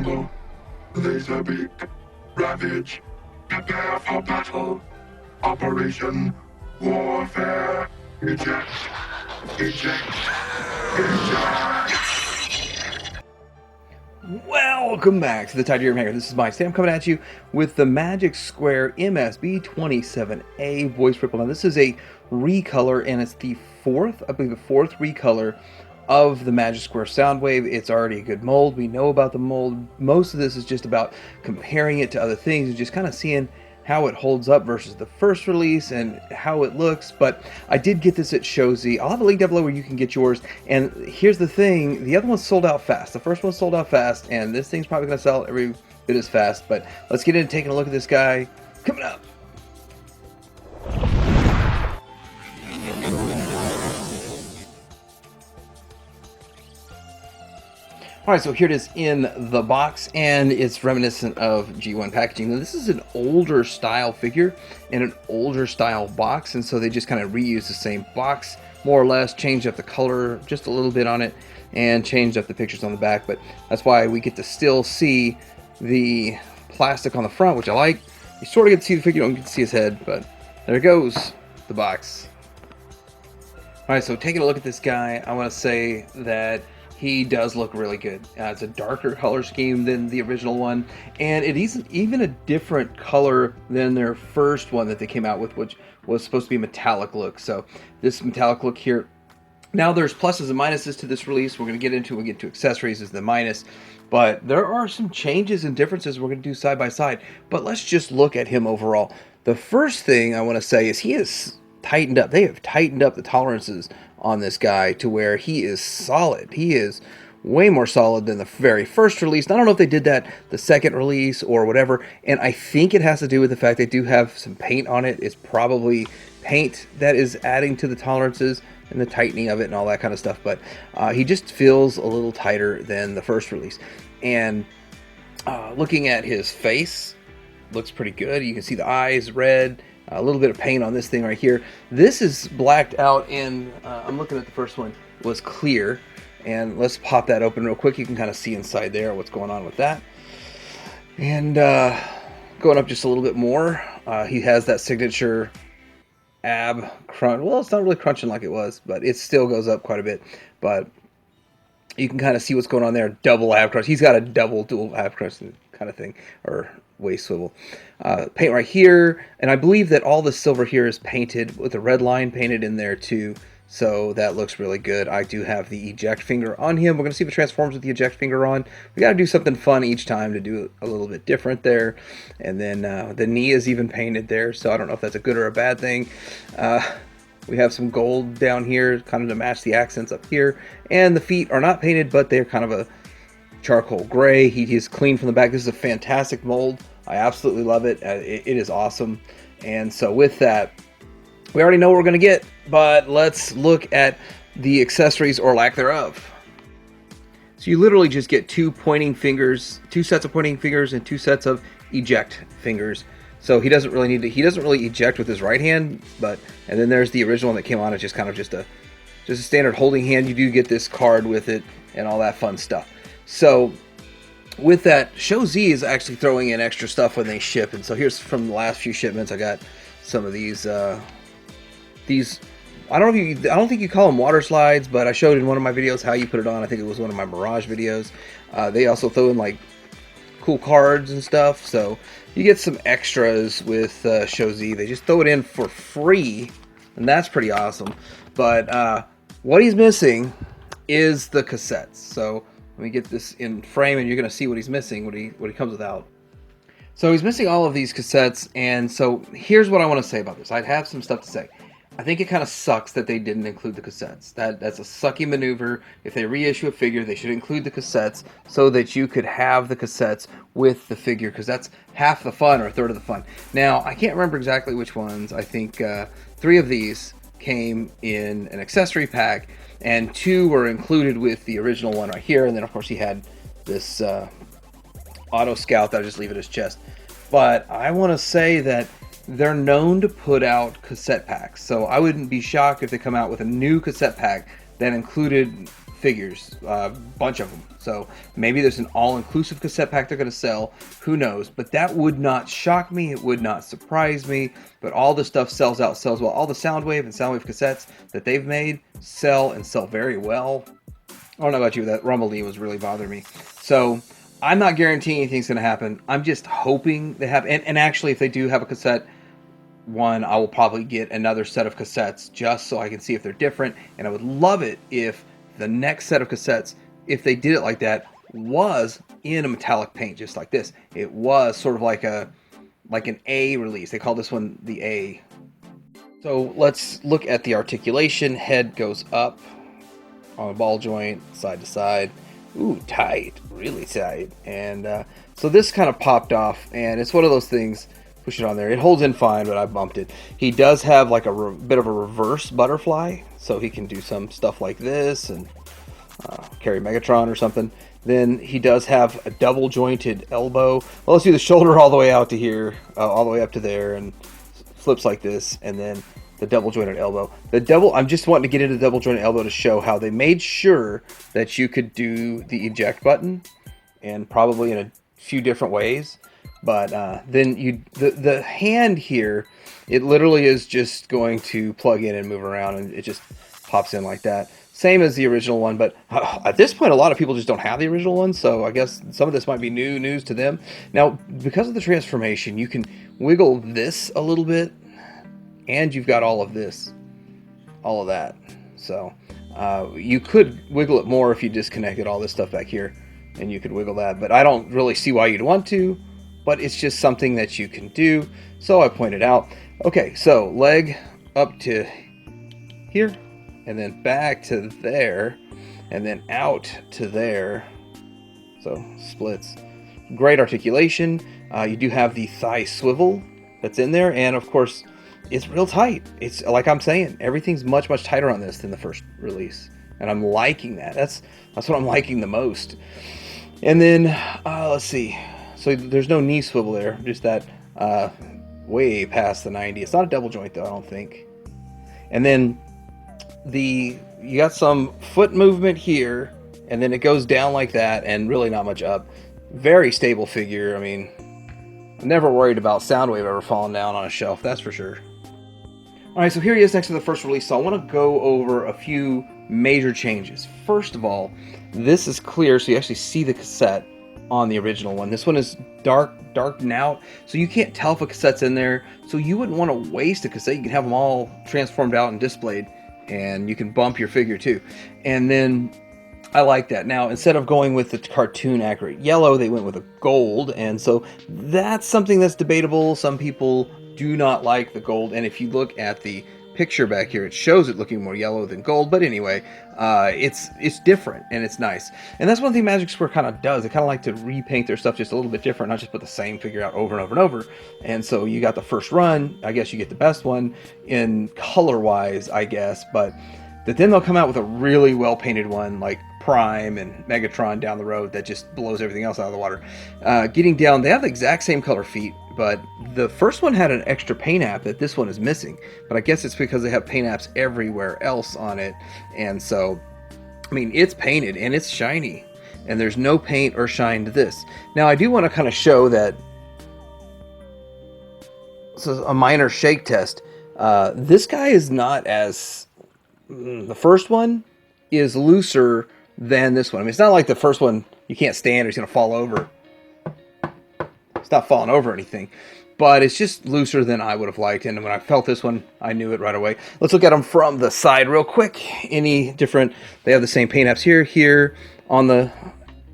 Assemble. Laser beak. Ravage. Prepare for battle. Operation Warfare. Eject. Eject. Eject. Welcome back to the Titanium Hanger. This is my Sam coming at you with the Magic Square MS-B27A voice ripple. Now this is a recolor, and it's the fourth, I believe the fourth recolor of the Magic Square Soundwave. It's already a good mold. We know about the mold. Most of this is just about comparing it to other things and just kind of seeing how it holds up versus the first release and how it looks. But I did get this at Show Z. I'll have a link down below where you can get yours. And here's the thing, the other one sold out fast. The first one sold out fast, and this thing's probably gonna sell every bit as fast. But let's get into taking a look at this guy coming up. Alright, so here it is in the box, and it's reminiscent of G1 packaging. Now, this is an older style figure and an older style box, and so they just kind of reused the same box, more or less, changed up the color just a little bit on it, and changed up the pictures on the back. But that's why we get to still see the plastic on the front, which I like. You sort of get to see the figure, you don't get to see his head, but there it goes, the box. Alright, so taking a look at this guy, I want to say that he does look really good. It's a darker color scheme than the original one, and it isn't even a different color than their first one that they came out with, which was supposed to be metallic look. So this metallic look here. Now there's pluses and minuses to this release. We're going to get into, we'll get to accessories as the minus, but there are some changes and differences we're going to do side by side. But let's just look at him overall. The first thing I want to say is he is tightened up. They have tightened up the tolerances on this guy to where he is solid. He is way more solid than the very first release. I don't know if they did that the second release or whatever, and I think it has to do with the fact they do have some paint on it. It's probably paint that is adding to the tolerances and the tightening of it and all that kind of stuff, but he just feels a little tighter than the first release. And looking at his face, looks pretty good. You can see the eyes red, a little bit of paint on this thing right here. This is blacked out, and I'm looking at the first one, was clear. And let's pop that open real quick. You can kind of see inside there what's going on with that. And going up just a little bit more, he has that signature ab crunch. Well, it's not really crunching like it was, but it still goes up quite a bit. But you can kind of see what's going on there. Double ab crunch. He's got a dual ab crunch kind of thing, or waist swivel. Paint right here, and I believe that all the silver here is painted with a red line painted in there too, so that looks really good. I do have the eject finger on him. We're going to see if it transforms with the eject finger on. We got to do something fun each time to do a little bit different there. And then the knee is even painted there, so I don't know if that's a good or a bad thing. We have some gold down here kind of to match the accents up here, and the feet are not painted, but they're kind of a charcoal gray. He is clean from the back. This is a fantastic mold. I absolutely love it. It is awesome. And so with that, we already know what we're going to get, but let's look at the accessories or lack thereof. So you literally just get two pointing fingers, two sets of pointing fingers and two sets of eject fingers. So he doesn't really need to, he doesn't really eject with his right hand, but, and then there's the original one that came on. It's just kind of just a standard holding hand. You do get this card with it and all that fun stuff. So with that, Show Z is actually throwing in extra stuff when they ship, and so here's from the last few shipments. I got some of these I don't think you call them water slides, but I showed in one of my videos how you put it on. I think it was one of my Mirage videos. They also throw in like cool cards and stuff, so you get some extras with Show Z. They just throw it in for free, and that's pretty awesome. But what he's missing is the cassettes. So let me get this in frame, and you're going to see what he's missing, what he comes without. So he's missing all of these cassettes, and so here's what I want to say about this. I'd have some stuff to say. I think it kind of sucks that they didn't include the cassettes. That's a sucky maneuver. If they reissue a figure, they should include the cassettes so that you could have the cassettes with the figure, because that's half the fun or a third of the fun. Now, I can't remember exactly which ones. I think 3 of these came in an accessory pack, and 2 were included with the original one right here. And then, of course, he had this Auto Scout that I just leave at his chest. But I want to say that they're known to put out cassette packs, so I wouldn't be shocked if they come out with a new cassette pack that included figures, a bunch of them. So maybe there's an all-inclusive cassette pack they're going to sell. Who knows? But that would not shock me. It would not surprise me. But all the stuff sells out, sells well. All the Soundwave and Soundwave cassettes that they've made sell and sell very well. I don't know about you, that rumbly was really bothering me. So I'm not guaranteeing anything's going to happen. I'm just hoping they have. And actually, if they do have a cassette one, I will probably get another set of cassettes just so I can see if they're different. And I would love it if the next set of cassettes, if they did it like that, was in a metallic paint, just like this. It was sort of like an A release. They call this one the A. So let's look at the articulation. Head goes up on a ball joint, side to side. Ooh, tight, really tight. And so this kind of popped off, and it's one of those things. Push it on there. It holds in fine, but I bumped it. He does have like a bit of a reverse butterfly, so he can do some stuff like this and carry Megatron or something. Then he does have a double jointed elbow. Well, let's do the shoulder all the way out to here, all the way up to there, and flips like this, and then the double jointed elbow. I'm just wanting to get into the double jointed elbow to show how they made sure that you could do the eject button, and probably in a few different ways. But then the hand here, it literally is just going to plug in and move around, and it just pops in like that. Same as the original one, but at this point, a lot of people just don't have the original one, so I guess some of this might be new news to them. Now, because of the transformation, you can wiggle this a little bit, and you've got all of this, all of that. So you could wiggle it more if you disconnected all this stuff back here, and you could wiggle that, but I don't really see why you'd want to. But it's just something that you can do, so I pointed out. Okay, so leg up to here, and then back to there, and then out to there. So splits. Great articulation. You do have the thigh swivel that's in there, and of course, it's real tight. It's like I'm saying, everything's much, much tighter on this than the first release, and I'm liking that. That's what I'm liking the most. And then let's see. So there's no knee swivel there, just that way past the 90. It's not a double joint though, I don't think. And then you got some foot movement here, and then it goes down like that, and really not much up. Very stable figure. I mean, I'm never worried about Soundwave ever falling down on a shelf, that's for sure. All right, so here he is next to the first release. So I want to go over a few major changes. First of all, this is clear, so you actually see the cassette on the original one. This one is darkened out, so you can't tell if a cassette's in there, so you wouldn't want to waste a cassette. You can have them all transformed out and displayed, and you can bump your figure too. And then I like that. Now, instead of going with the cartoon accurate yellow, they went with a gold, and so that's something that's debatable. Some people do not like the gold, and if you look at the picture back here, it shows it looking more yellow than gold, but anyway, it's different and it's nice. And that's one thing Magic Square kind of does. They kind of like to repaint their stuff just a little bit different, not just put the same figure out over and over and over. And so you got the first run, I guess you get the best one in color wise, I guess, but then they'll come out with a really well painted one like Prime and Megatron down the road that just blows everything else out of the water. Getting down, they have the exact same color feet, but the first one had an extra paint app that this one is missing. But I guess it's because they have paint apps everywhere else on it. And so, I mean, it's painted and it's shiny, and there's no paint or shine to this. Now, I do want to kind of show that this is a minor shake test. This guy is not as... the first one is looser than this one. I mean, it's not like the first one you can't stand or it's going to fall over. It's not falling over or anything, but it's just looser than I would have liked. And when I felt this one, I knew it right away. Let's look at them from the side real quick. Any different? They have the same paint apps here on the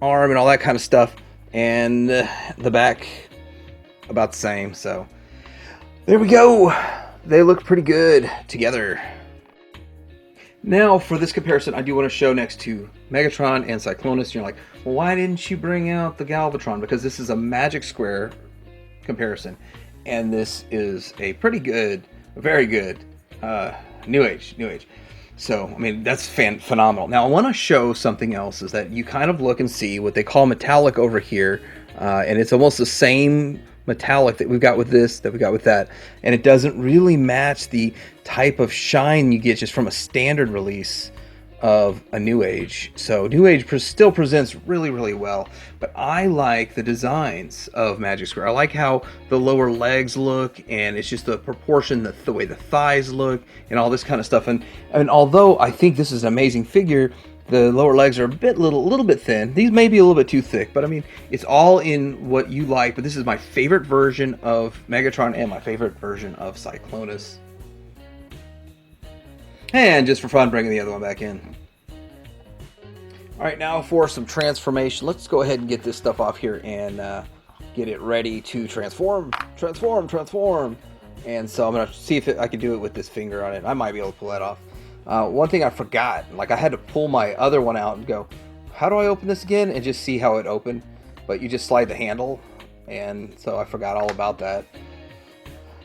arm and all that kind of stuff. And the back, about the same. So there we go. They look pretty good together. Now, for this comparison, I do want to show next to Megatron and Cyclonus. You're like, well, why didn't you bring out the Galvatron? Because this is a Magic Square comparison. And this is a pretty good, very good New Age. So, I mean, that's phenomenal. Now, I want to show something else, is that you kind of look and see what they call metallic over here. And it's almost the same metallic that we've got with this, that we got with that, and it doesn't really match the type of shine you get just from a standard release of a New Age. So New Age still presents really, really well, but I like the designs of Magic Square. I like how the lower legs look, and it's just the proportion, the way the thighs look, and all this kind of stuff. And although I think this is an amazing figure, the lower legs are a little bit thin. These may be a little bit too thick, but I mean, it's all in what you like. But this is my favorite version of Megatron and my favorite version of Cyclonus. And just for fun, bringing the other one back in. All right, now for some transformation. Let's go ahead and get this stuff off here and get it ready to transform. And so I'm gonna see if I can do it with this finger on it. I might be able to pull that off. One thing I forgot, like I had to pull my other one out and go, how do I open this again? And just see how it opened. But you just slide the handle, and so I forgot all about that.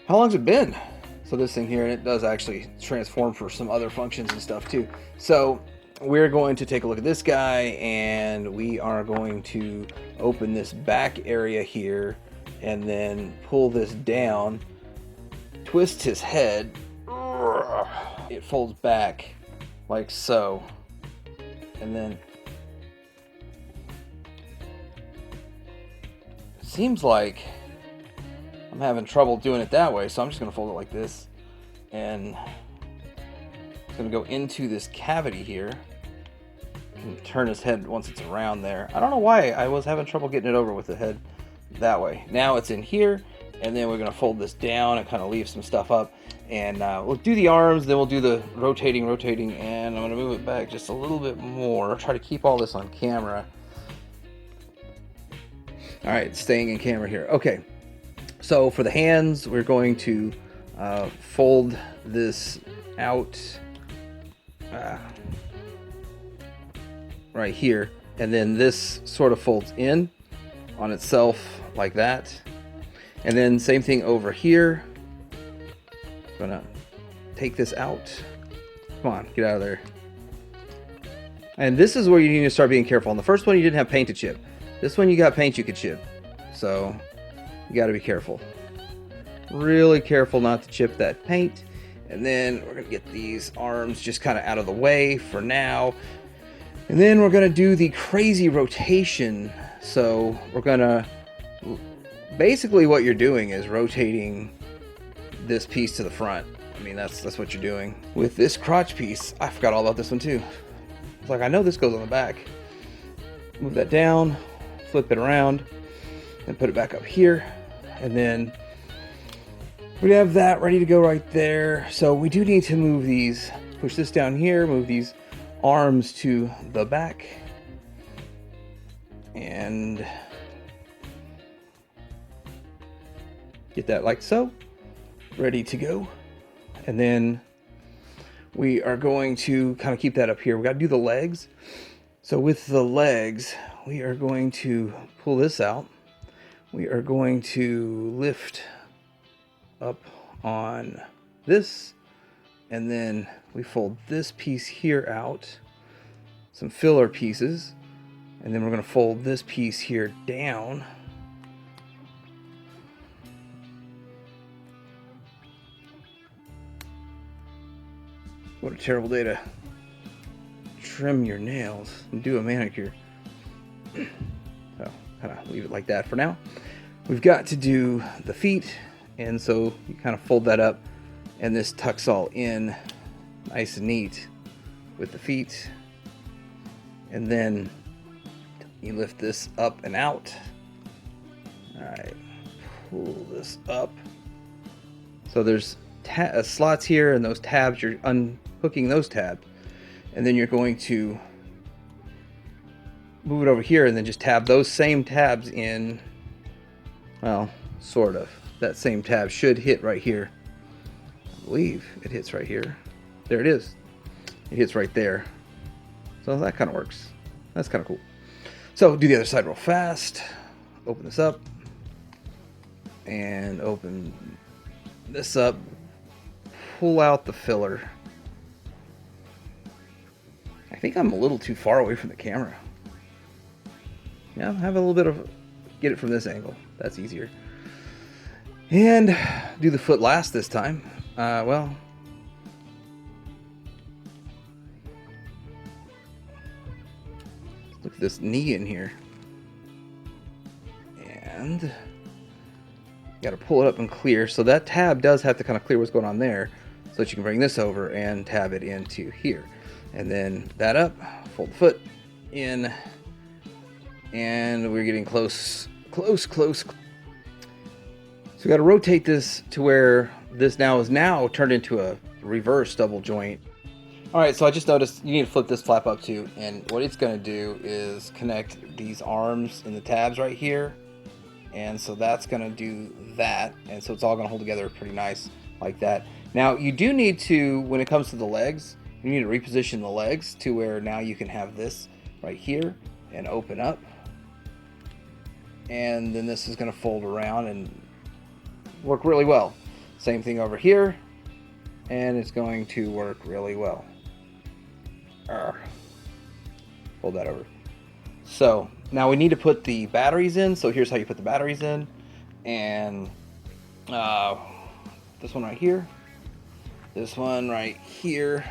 How long's it been? So this thing here, and it does actually transform for some other functions and stuff too. So we're going to take a look at this guy, and we are going to open this back area here and then pull this down, twist his head. It folds back like so, and then it seems like I'm having trouble doing it that way, so I'm just going to fold it like this, and it's going to go into this cavity here and turn his head once it's around there. I don't know why I was having trouble getting it over with the head that way. Now it's in here, and then we're going to fold this down and kind of leave some stuff up, and we'll do the arms, then we'll do the rotating, and I'm going to move it back just a little bit more. Try to keep all this on camera. All right, staying in camera here. Okay. So for the hands, we're going to fold this out right here, and then this sort of folds in on itself like that, and then same thing over here. I'm gonna take this out. Come on, get out of there. And this is where you need to start being careful. On the first one, you didn't have paint to chip. This one, you got paint you could chip. So you got to be careful. Really careful not to chip that paint. And then we're going to get these arms just kind of out of the way for now. And then we're going to do the crazy rotation. So we're going to... Basically what you're doing is rotating this piece to the front. I mean, that's what you're doing. With this crotch piece, I forgot all about this one too. It's like, I know this goes on the back. Move that down, flip it around, and put it back up here. And then we have that ready to go right there. So we do need to move these, push this down here, move these arms to the back, and get that like so, ready to go. And then we are going to kind of keep that up here. We got to do the legs. So with the legs, we are going to pull this out. We are going to lift up on this, and then we fold this piece here out, some filler pieces, and then we're going to fold this piece here down. What a terrible day to trim your nails and do a manicure. So kind of leave it like that for now. We've got to do the feet, and so you kind of fold that up, and this tucks all in nice and neat with the feet. And then you lift this up and out. All right, pull this up. So there's slots here, and those tabs, you're unhooking those tabs, and then you're going to move it over here and then just tab those same tabs in. Well, sort of. That same tab should hit right here. I believe it hits right here. There it is. It hits right there. So that kind of works. That's kind of cool. So do the other side real fast. Open this up. And open this up. Pull out the filler. I think I'm a little too far away from the camera. Yeah, have a little bit of... Get it from this angle. That's easier. And do the foot last this time. Well, work this knee in here. And got to pull it up and clear. So that tab does have to kind of clear what's going on there, so that you can bring this over and tab it into here. And then that up, fold the foot in, and we're getting close. So we got to rotate this to where this now is turned into a reverse double joint. All right, so I just noticed you need to flip this flap up too, and what it's going to do is connect these arms and the tabs right here, and so that's going to do that, and so it's all going to hold together pretty nice like that. Now you do need to, when it comes to the legs, you need to reposition the legs to where now you can have this right here and open up, and then this is going to fold around and work really well. Same thing over here, and it's going to work really well. Fold that over. So now we need to put the batteries in. So here's how you put the batteries in, and this one right here, this one right here.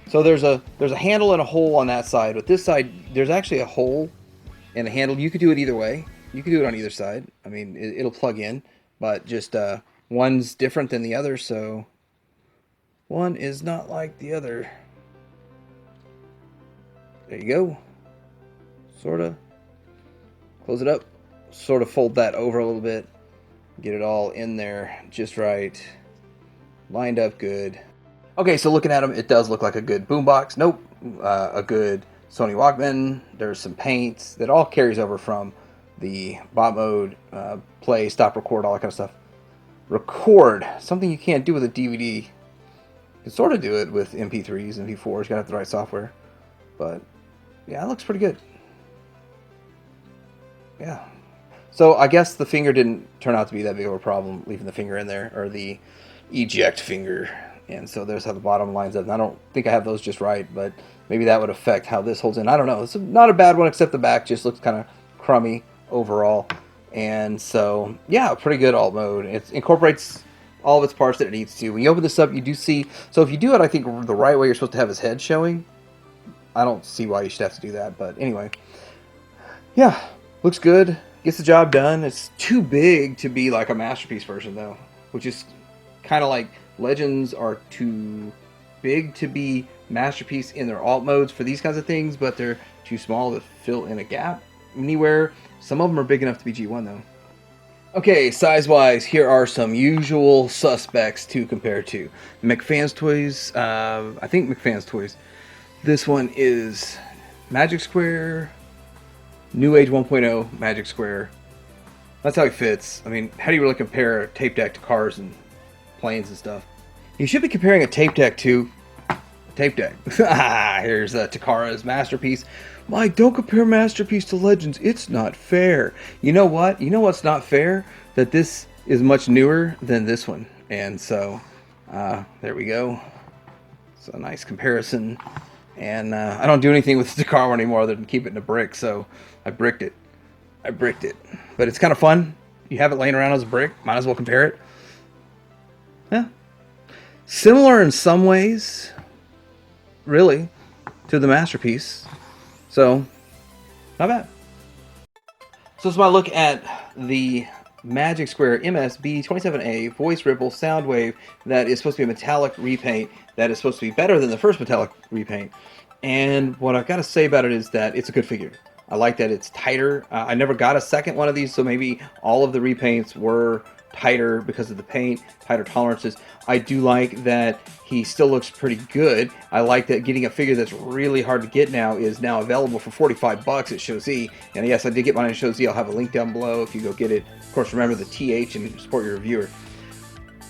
So there's a handle and a hole on that side. With this side, there's actually a hole and a handle. You could do it either way. You could do it on either side. I mean, it'll plug in, but just one's different than the other, so one is not like the other. There you go. Sort of. Close it up. Sort of fold that over a little bit. Get it all in there just right. Lined up good. Okay, so looking at them, it does look like a good boombox. Nope. A good Sony Walkman. There's some paint that all carries over from the bot mode, play, stop, record, all that kind of stuff. Record, something you can't do with a DVD. You can sort of do it with MP3s and MP4s. You gotta have the right software. But yeah, it looks pretty good. Yeah. So I guess the finger didn't turn out to be that big of a problem, leaving the finger in there, or the eject finger. And so there's how the bottom lines up. And I don't think I have those just right, but maybe that would affect how this holds in. I don't know. It's not a bad one, except the back just looks kind of crummy overall. And so, yeah, pretty good alt mode. It incorporates all of its parts that it needs to. When you open this up, you do see... So if you do it, I think the right way, you're supposed to have his head showing. I don't see why you should have to do that, but anyway. Yeah, looks good. Gets the job done. It's too big to be like a Masterpiece version, though. Which is kind of like Legends are too big to be Masterpiece in their alt modes for these kinds of things, but they're too small to fill in a gap anywhere. Some of them are big enough to be G1 though. Okay, size-wise, here are some usual suspects to compare to. McFan's Toys, I think McFan's Toys. This one is Magic Square, New Age 1.0 Magic Square. That's how he fits. I mean, how do you really compare a tape deck to cars and planes and stuff? You should be comparing a tape deck to a tape deck. Here's Takara's Masterpiece. Mike, don't compare Masterpiece to Legends. It's not fair. You know what? You know what's not fair? That this is much newer than this one. And so, there we go. It's a nice comparison. And I don't do anything with the Takara anymore other than keep it in a brick. So I bricked it. But it's kind of fun. You have it laying around as a brick. Might as well compare it. Yeah. Similar in some ways, really, to the Masterpiece. So, not bad. So, this is my look at the Magic Square MS-B27A Voice Ripple Soundwave that is supposed to be a metallic repaint that is supposed to be better than the first metallic repaint. And what I've got to say about it is that it's a good figure. I like that it's tighter. I never got a second one of these, so maybe all of the repaints were tighter because of the paint, tighter tolerances. I do like that he still looks pretty good. I like that getting a figure that's really hard to get now is now available for 45 bucks at Show Z. And yes, I did get mine at Show Z. I'll have a link down below if you go get it. Of course, remember the TH and support your reviewer.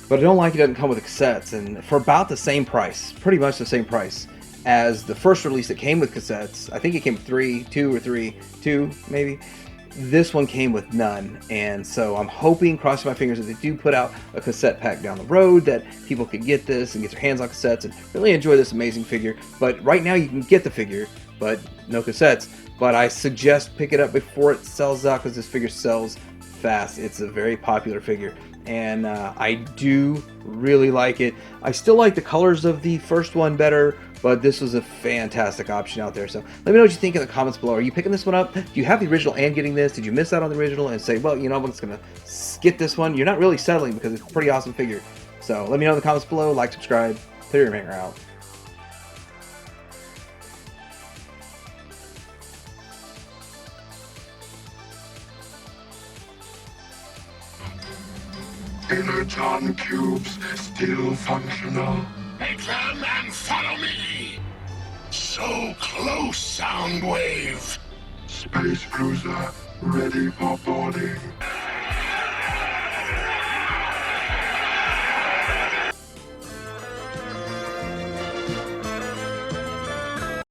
But I don't like it doesn't come with the cassettes, and for about the same price, pretty much the same price as the first release that came with cassettes. I think it came with two maybe. This one came with none, and so I'm hoping, crossing my fingers, that they do put out a cassette pack down the road that people can get this and get their hands on cassettes and really enjoy this amazing figure. But right now you can get the figure, but no cassettes. But I suggest pick it up before it sells out, because this figure sells fast. It's a very popular figure, and I do really like it. I still like the colors of the first one better, but this was a fantastic option out there. So let me know what you think in the comments below. Are you picking this one up? Do you have the original and getting this? Did you miss out on the original and say, well, you know, I'm just gonna skip this one? You're not really settling because it's a pretty awesome figure. So let me know in the comments below. Like, subscribe, clear your hanger out. Energon cubes still functional. Make them and follow me! So close, Soundwave! Space cruiser ready for boarding.